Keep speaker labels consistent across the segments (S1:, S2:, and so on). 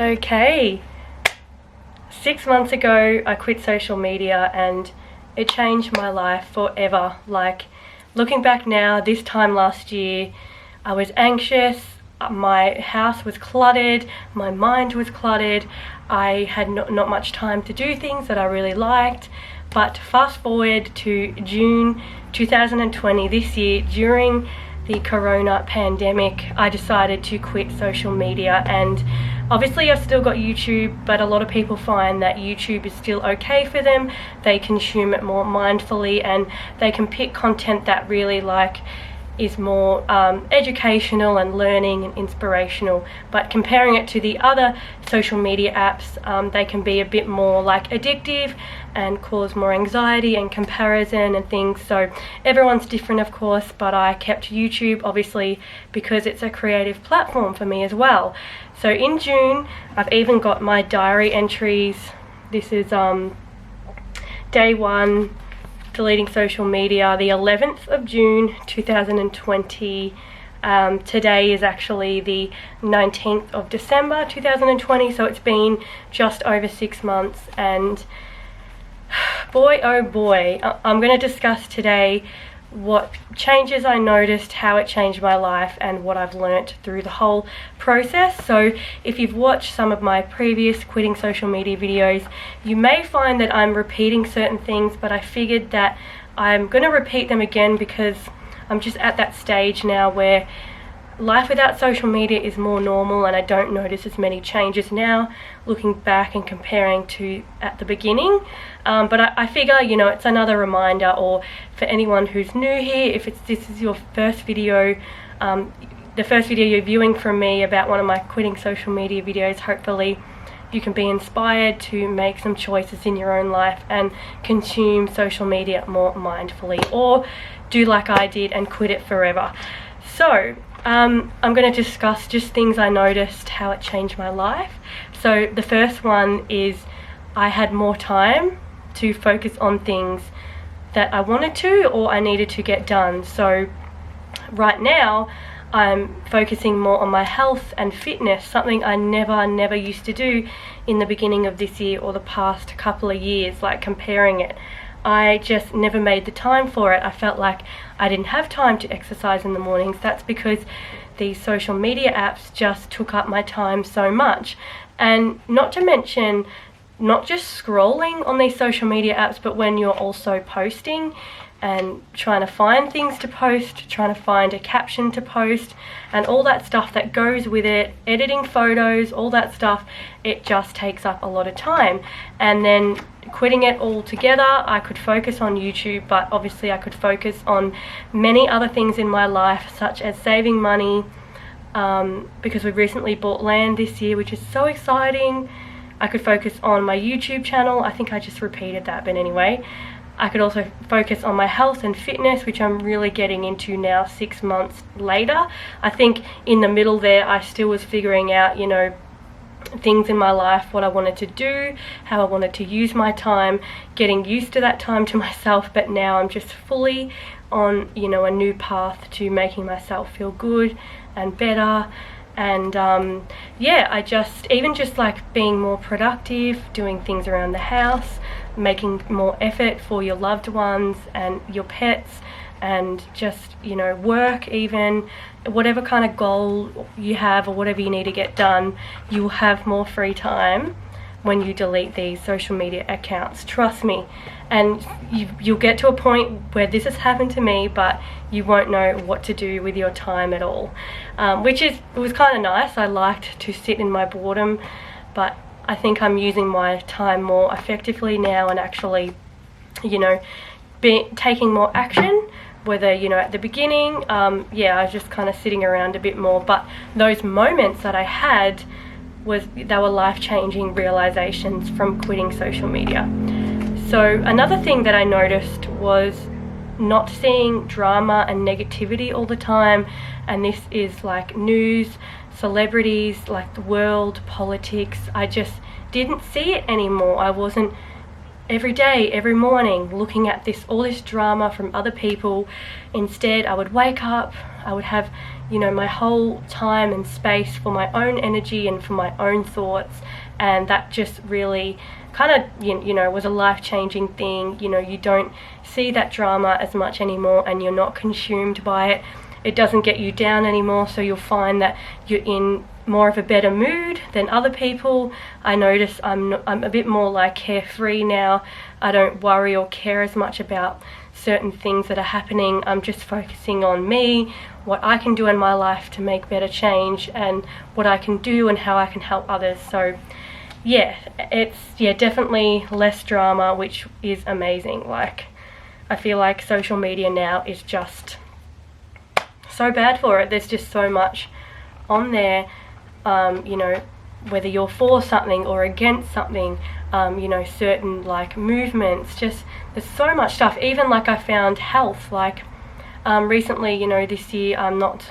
S1: Okay, 6 months ago I quit social media and it changed my life forever. Like, looking back now, this time last year I was anxious, my house was cluttered, my mind was cluttered, I had not much time to do things that I really liked. But fast forward to June 2020, this year, during the corona pandemic, I decided to quit social media. And obviously I've still got YouTube, but a lot of people find that YouTube is still okay for them. They consume it more mindfully and they can pick content that really is more educational and learning and inspirational. But comparing it to the other social media apps, they can be a bit more addictive and cause more anxiety and comparison and things. So everyone's different, of course, but I kept YouTube obviously because it's a creative platform for me as well. So in June, I've even got my diary entries. This is day 1, deleting social media, the 11th of June 2020. Today is actually the 19th of December 2020, so it's been just over 6 months. And boy oh boy, I'm going to discuss today what changes I noticed, how it changed my life, and what I've learnt through the whole process. So if you've watched some of my previous quitting social media videos, you may find that I'm repeating certain things, but I figured that I'm going to repeat them again because I'm just at that stage now where life without social media is more normal and I don't notice as many changes now, looking back and comparing to at the beginning. But I figure, it's another reminder, or for anyone who's new here, if this is your first video, the first video you're viewing from me about one of my quitting social media videos, hopefully you can be inspired to make some choices in your own life and consume social media more mindfully, or do like I did and quit it forever. So I'm going to discuss just things I noticed, how it changed my life. So the first one is I had more time to focus on things that I wanted to or I needed to get done. So right now I'm focusing more on my health and fitness, something I never used to do in the beginning of this year or the past couple of years, like comparing it. I just never made the time for it. I felt like I didn't have time to exercise in the mornings. That's because these social media apps just took up my time so much. And not to mention, not just scrolling on these social media apps, but when you're also posting and trying to find things to post, trying to find a caption to post, and all that stuff that goes with it, editing photos, all that stuff, it just takes up a lot of time. And then quitting it all together, I could focus on YouTube, but obviously I could focus on many other things in my life, such as saving money, because we recently bought land this year, which is so exciting. I could focus on my YouTube channel. I think I just repeated that, but anyway. I could also focus on my health and fitness, which I'm really getting into now 6 months later. I think in the middle there, I still was figuring out, things in my life, what I wanted to do, how I wanted to use my time, getting used to that time to myself. But now I'm just fully on, a new path to making myself feel good and better. And I just being more productive, doing things around the house, making more effort for your loved ones and your pets, and just work, even whatever kind of goal you have or whatever you need to get done, you'll have more free time when you delete these social media accounts, trust me. And you'll get to a point where this has happened to me, but you won't know what to do with your time at all, it was kind of nice. I liked to sit in my boredom, but I think I'm using my time more effectively now and actually taking more action. Whether at the beginning, I was just kind of sitting around a bit more, but those moments that I had they were life-changing realizations from quitting social media. So another thing that I noticed was not seeing drama and negativity all the time, and this is like news, celebrities, like the world, politics. I just didn't see it anymore. I wasn't every day, every morning looking at all this drama from other people. Instead, I would wake up, I would have, you know, my whole time and space for my own energy and for my own thoughts. And that just really kind of, you know, was a life-changing thing. You know, you don't see that drama as much anymore, and you're not consumed by it. It doesn't get you down anymore, so you'll find that you're in more of a better mood than other people. I notice I'm a bit more like carefree now. I don't worry or care as much about certain things that are happening. I'm just focusing on me, what I can do in my life to make better change, and what I can do and how I can help others. So yeah, it's definitely less drama, which is amazing. Like, I feel like social media now is just so bad for it. There's just so much on there, you know, whether you're for something or against something, you know, certain like movements, just there's so much stuff. Even like I found health, like recently, you know, this year I'm not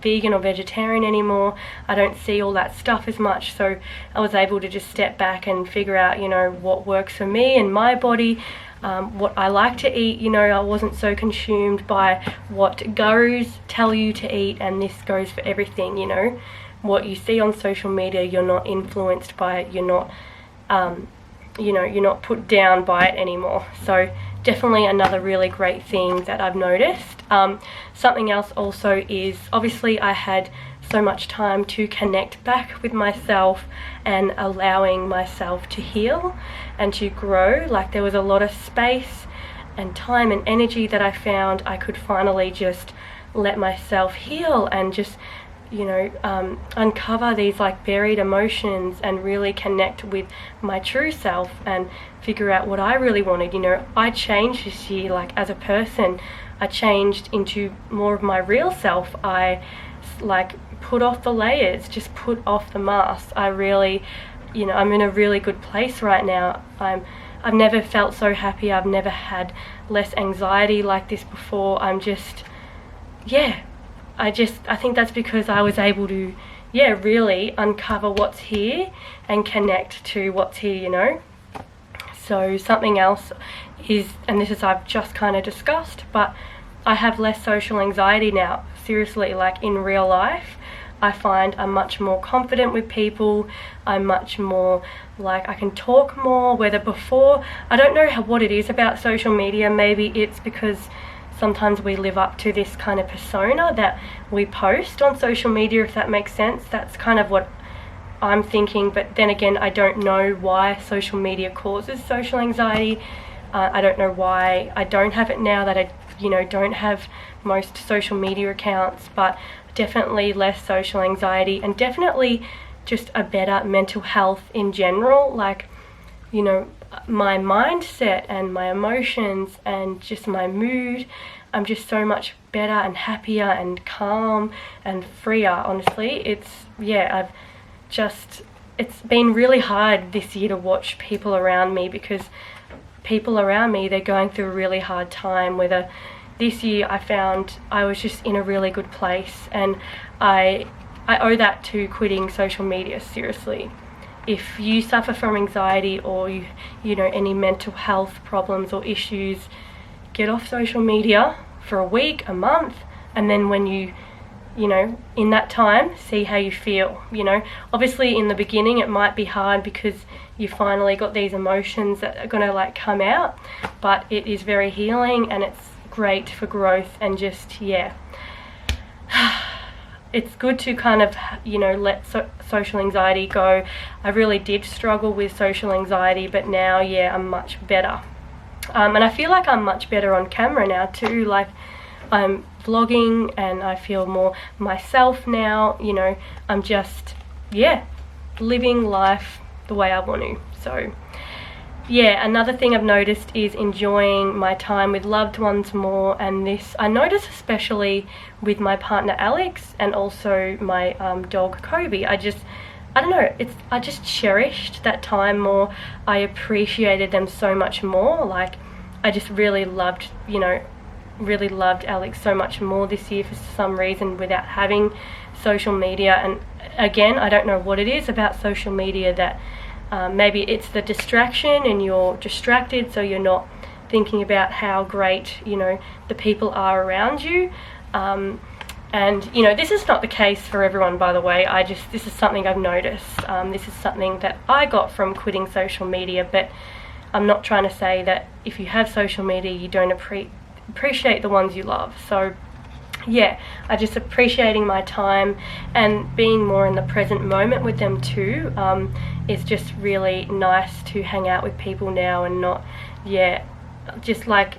S1: vegan or vegetarian anymore. I don't see all that stuff as much, so I was able to just step back and figure out, you know, what works for me and my body. What I like to eat, you know, I wasn't so consumed by what gurus tell you to eat, and this goes for everything, you know. What you see on social media, you're not influenced by it, you're not, you know, you're not put down by it anymore. So definitely another really great thing that I've noticed. Something else also is, obviously I had so much time to connect back with myself and allowing myself to heal and to grow. Like, there was a lot of space and time and energy that I found I could finally just let myself heal and just, you know, uncover these like buried emotions and really connect with my true self and figure out what I really wanted. You know, I changed this year, like as a person. I changed into more of my real self. I like put off the layers, just put off the mask. I really, you know, I'm in a really good place right now. I've never felt so happy. I've never had less anxiety like this before. I'm just, yeah, I think that's because I was able to, yeah, really uncover what's here and connect to what's here, you know. So something else is, and this is I've just kind of discussed, but I have less social anxiety now. Seriously, like in real life, I find I'm much more confident with people. I'm much more like I can talk more, whether before, I don't know what it is about social media. Maybe it's because sometimes we live up to this kind of persona that we post on social media, if that makes sense. That's kind of what I'm thinking, but then again, I don't know why social media causes social anxiety. I don't know why I don't have it now that I, you know, don't have most social media accounts, but definitely less social anxiety and definitely just a better mental health in general. Like, you know, my mindset and my emotions and just my mood, I'm just so much better and happier and calm and freer. Honestly, it's, yeah, it's been really hard this year to watch people around me, because people around me, they're going through a really hard time. Whether this year I found I was just in a really good place, and I owe that to quitting social media. Seriously, if you suffer from anxiety or you know, any mental health problems or issues, get off social media for a week, a month, and then when you know, in that time, see how you feel. You know, obviously in the beginning it might be hard because you finally got these emotions that are gonna like come out, but it is very healing and it's great for growth. And just, yeah, it's good to kind of, you know, let social anxiety go. I really did struggle with social anxiety, but now, yeah, I'm much better. And I feel like I'm much better on camera now too. Like, I'm vlogging and I feel more myself now. You know, I'm just, yeah, living life the way I want to. So yeah, another thing I've noticed is enjoying my time with loved ones more. And this I notice especially with my partner Alex and also my dog Kobe. I don't know, I just cherished that time more. I appreciated them so much more. Like, I just really loved, you know, really loved Alex so much more this year for some reason without having social media. And again, I don't know what it is about social media that maybe it's the distraction and you're distracted, so you're not thinking about how great, you know, the people are around you. And you know, this is not the case for everyone, by the way. This is something I've noticed. This is something that I got from quitting social media, but I'm not trying to say that if you have social media you don't appreciate the ones you love. So yeah, I just appreciating my time and being more in the present moment with them too. It's just really nice to hang out with people now and not, just like,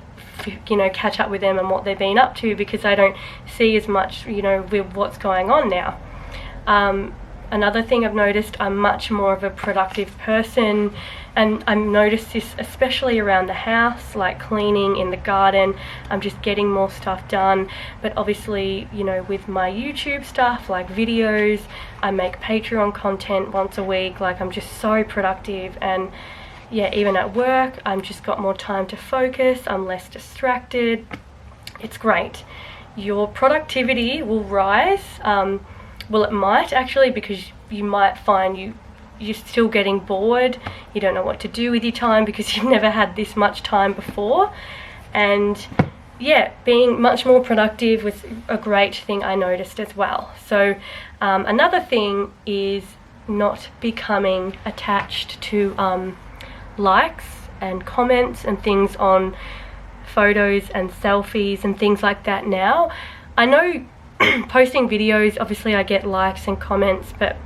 S1: you know, catch up with them and what they've been up to, because I don't see as much, you know, with what's going on now. Another thing I've noticed, I'm much more of a productive person, and I've noticed this especially around the house, like cleaning, in the garden. I'm just getting more stuff done. But obviously, you know, with my YouTube stuff, like videos, I make Patreon content once a week, like I'm just so productive. And yeah, even at work, I'm just got more time to focus, I'm less distracted. It's great. Your productivity will rise. Well, it might actually, because you might find you're still getting bored. You don't know what to do with your time because you've never had this much time before. And yeah, being much more productive was a great thing I noticed as well. So another thing is not becoming attached to likes and comments and things on photos and selfies and things like that now. I know posting videos, obviously I get likes and comments, but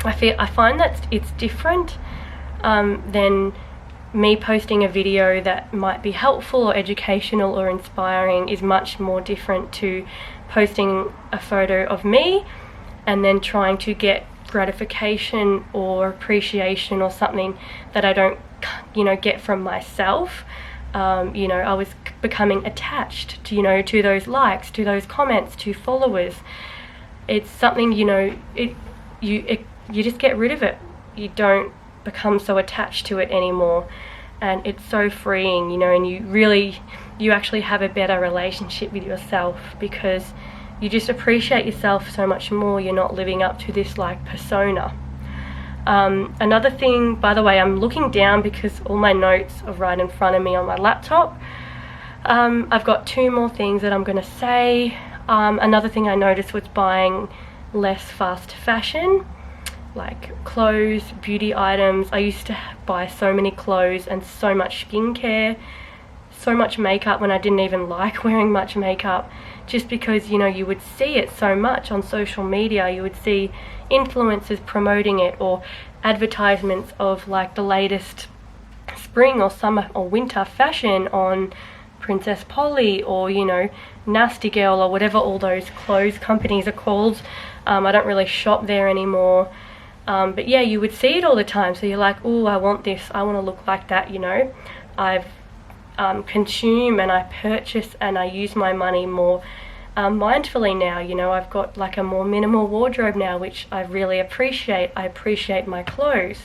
S1: I find that it's different than me posting a video that might be helpful or educational or inspiring. Is much more different to posting a photo of me and then trying to get gratification or appreciation or something that I don't, you know, get from myself. You know, I was becoming attached to, you know, to those likes, to those comments, to followers. It's something, you know, you just get rid of it. You don't become so attached to it anymore, and it's so freeing, you know, and you actually have a better relationship with yourself because you just appreciate yourself so much more. You're not living up to this like persona. Another thing, by the way, I'm looking down because all my notes are right in front of me on my laptop. I've got 2 more things that I'm going to say. Another thing I noticed was buying less fast fashion, like clothes, beauty items. I used to buy so many clothes and so much skincare, so much makeup when I didn't even like wearing much makeup, just because, you know, you would see it so much on social media. You would see influencers promoting it, or advertisements of like the latest spring or summer or winter fashion on Princess Polly, or, you know, Nasty Girl, or whatever all those clothes companies are called. I don't really shop there anymore. But yeah, you would see it all the time. So you're like, oh, I want this, I want to look like that, you know. I've consume and I purchase and I use my money more mindfully now. You know, I've got like a more minimal wardrobe now, which I really appreciate. I appreciate my clothes.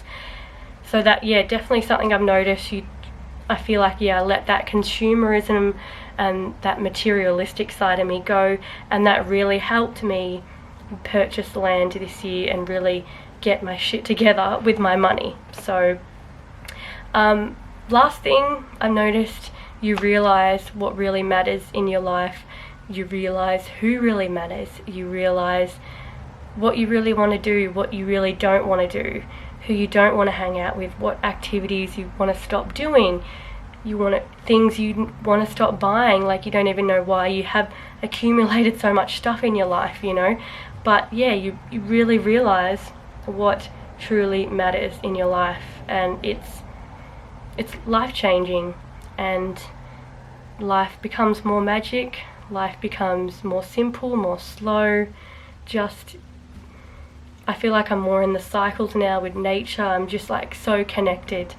S1: So that, yeah, definitely something I've noticed. I feel like, yeah, I let that consumerism and that materialistic side of me go, and that really helped me purchase land this year and really get my shit together with my money. So last thing I've noticed, you realize what really matters in your life. You realize who really matters. You realize what you really want to do, what you really don't want to do, who you don't want to hang out with, what activities you want to stop doing. Things you want to stop buying, like you don't even know why. You have accumulated so much stuff in your life, you know. But yeah, you really realize what truly matters in your life, and it's life-changing, and life becomes more magic, life becomes more simple, more slow. I feel like I'm more in the cycles now with nature. I'm just like so connected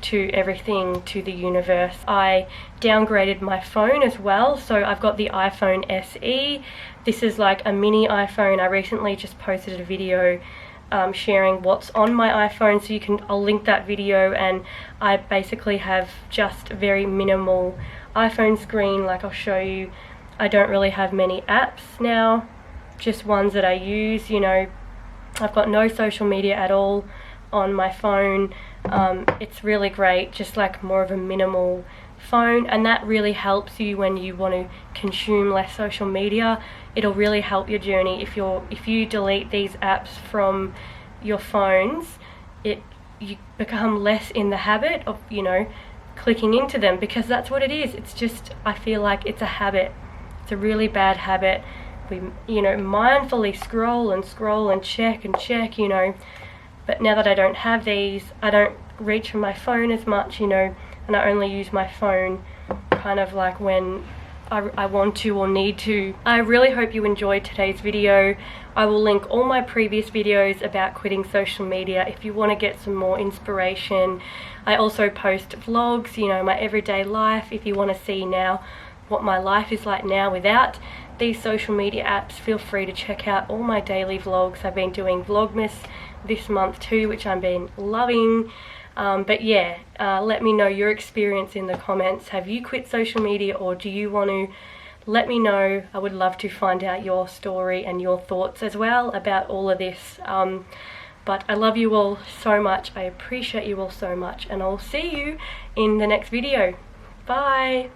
S1: to everything, to the universe. I downgraded my phone as well, so I've got the iPhone SE. This is like a mini iPhone. I recently just posted a video sharing what's on my iPhone, so I'll link that video. And I basically have just a very minimal iPhone screen, like I'll show you. I don't really have many apps now, just ones that I use, you know. I've got no social media at all on my phone. It's really great, just like more of a minimal phone, and that really helps you when you want to consume less social media. It'll really help your journey. If you delete these apps from your phones, you become less in the habit of, you know, clicking into them, because that's what it is. It's just, I feel like it's a habit. It's a really bad habit. We, you know, mindfully scroll and check, you know, but now that I don't have these, I don't reach for my phone as much, you know, and I only use my phone kind of like when I want to or need to. I really hope you enjoyed today's video. I will link all my previous videos about quitting social media if you want to get some more inspiration. I also post vlogs, you know, my everyday life. If you want to see now what my life is like now without these social media apps, feel free to check out all my daily vlogs. I've been doing Vlogmas this month too, which I've been loving. But yeah, let me know your experience in the comments. Have you quit social media, or do you want to? Let me know. I would love to find out your story and your thoughts as well about all of this. But I love you all so much. I appreciate you all so much, and I'll see you in the next video. Bye.